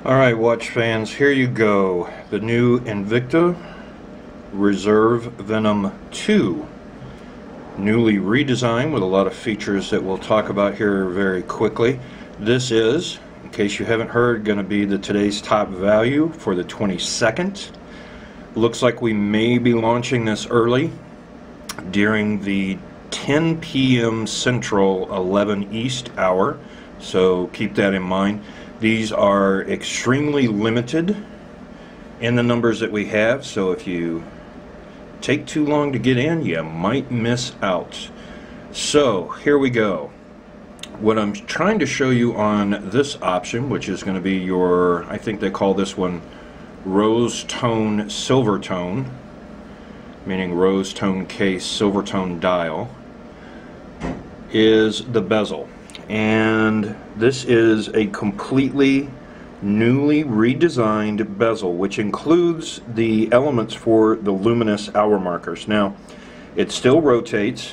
Alright, watch fans, here you go. The new Invicta Reserve Venom II. Newly redesigned with a lot of features that we'll talk about here very quickly. This is, in case you haven't heard, going to be today's top value for the 22nd. Looks like we may be launching this early during the 10 p.m. Central, 11 East hour, so keep that in mind. These are extremely limited in the numbers that we have, so if you take too long to get in, you might miss out. So here we go. What I'm trying to show you on this option, which is going to be your, I think they call this one rose tone silver tone, meaning rose tone case silver tone dial, is the bezel. And this is a completely newly redesigned bezel, which includes the elements for the luminous hour markers. Now, it still rotates.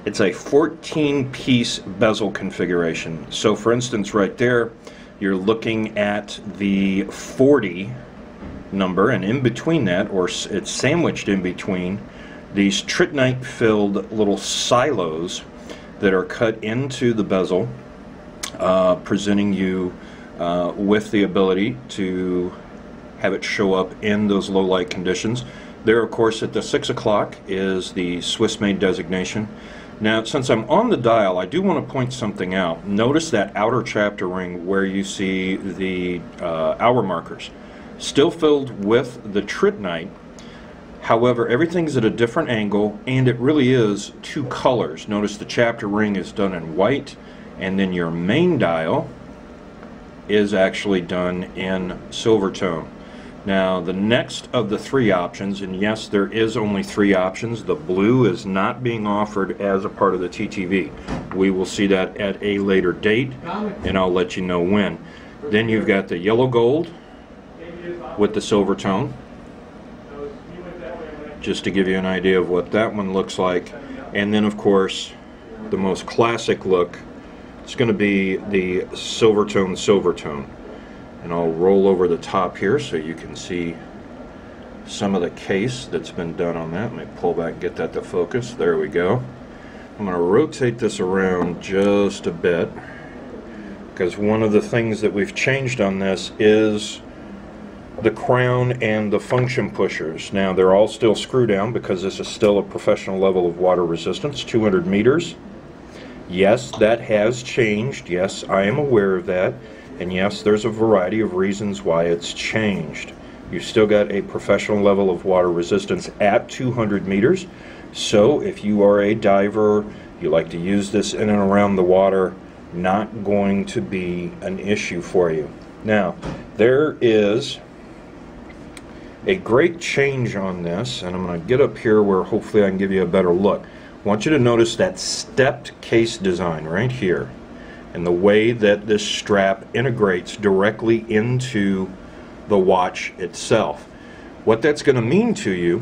It's a 14-piece bezel configuration. So for instance, right there, you're looking at the 40 number, and in between that, or it's sandwiched in between, these tritnite filled little silos that are cut into the bezel, presenting you with the ability to have it show up in those low light conditions. There, of course, at the 6 o'clock is the Swiss made designation. Now, since I'm on the dial, I do want to point something out. Notice that outer chapter ring where you see the hour markers, still filled with the tritnite. However, everything's at a different angle, and it really is two colors. Notice the chapter ring is done in white, and then your main dial is actually done in silver tone. Now, the next of the three options, and yes, there is only three options. The blue is not being offered as a part of the TTV. We will see that at a later date, and I'll let you know when. Then you've got the yellow gold with the silver tone, just to give you an idea of what that one looks like. And then, of course, the most classic look, it's going to be the silver tone. And I'll roll over the top here so you can see some of the case that's been done on that. Let me pull back and get that to focus. There we go. I'm going to rotate this around just a bit, because one of the things that we've changed on this is the crown and the function pushers. Now, they're all still screw down because this is still a professional level of water resistance, 200 meters. Yes, that has changed. Yes, I am aware of that. And yes, there's a variety of reasons why it's changed. You've still got a professional level of water resistance at 200 meters. So if you are a diver, you like to use this in and around the water, not going to be an issue for you. Now, there is a great change on this, and I'm going to get up here where hopefully I can give you a better look. I want you to notice that stepped case design right here, and the way that this strap integrates directly into the watch itself. What that's going to mean to you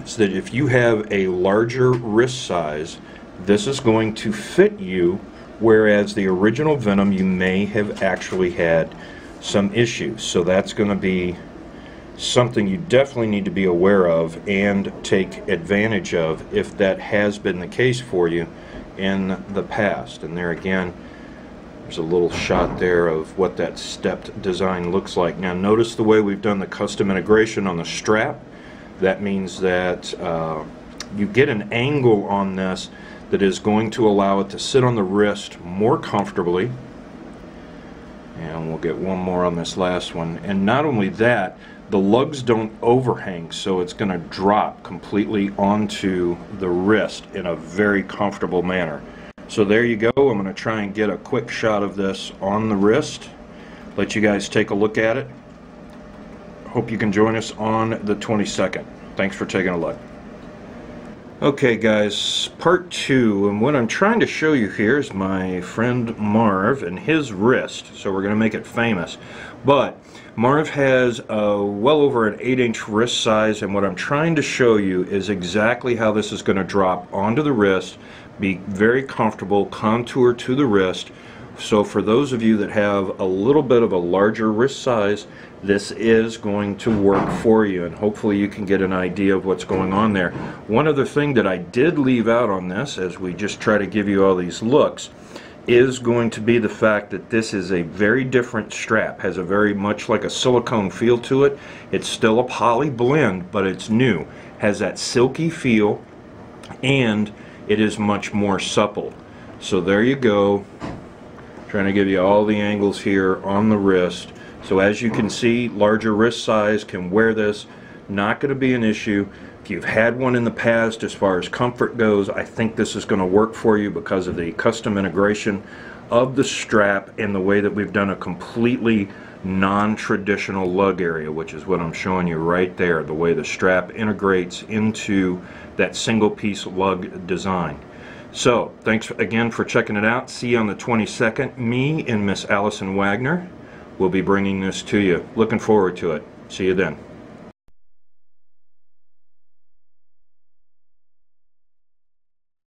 is that if you have a larger wrist size, this is going to fit you, whereas the original Venom, you may have actually had some issues. So that's going to be something you definitely need to be aware of and take advantage of if that has been the case for you in the past. And there again, there's a little shot there of what that stepped design looks like. Now notice the way we've done the custom integration on the strap. That means that you get an angle on this that is going to allow it to sit on the wrist more comfortably. And we'll get one more on this last one. And not only that, the lugs don't overhang, so it's going to drop completely onto the wrist in a very comfortable manner. So there you go. I'm going to try and get a quick shot of this on the wrist, let you guys take a look at it. Hope you can join us on the 22nd. Thanks for taking a look. Okay guys, part 2, and what I'm trying to show you here is my friend Marv and his wrist. So we're going to make it famous. But Marv has well over an 8-inch wrist size, and what I'm trying to show you is exactly how this is going to drop onto the wrist, be very comfortable, contour to the wrist, So for those of you that have a little bit of a larger wrist size, this is going to work for you, and hopefully you can get an idea of what's going on there. One other thing that I did leave out on this, as we just try to give you all these looks, is going to be the fact that this is a very different strap. Has a very much like a silicone feel to it. It's still a poly blend, but it's new. Has that silky feel, and it is much more supple. So there you go. Trying to give you all the angles here on the wrist. So as you can see, larger wrist size can wear this. Not going to be an issue. If you've had one in the past, as far as comfort goes, I think this is going to work for you because of the custom integration of the strap and the way that we've done a completely non-traditional lug area, which is what I'm showing you right there, the way the strap integrates into that single piece lug design. So thanks again for checking it out. See you on the 22nd. Me and Miss Allison Waggoner will be bringing this to you. Looking forward to it. See you then.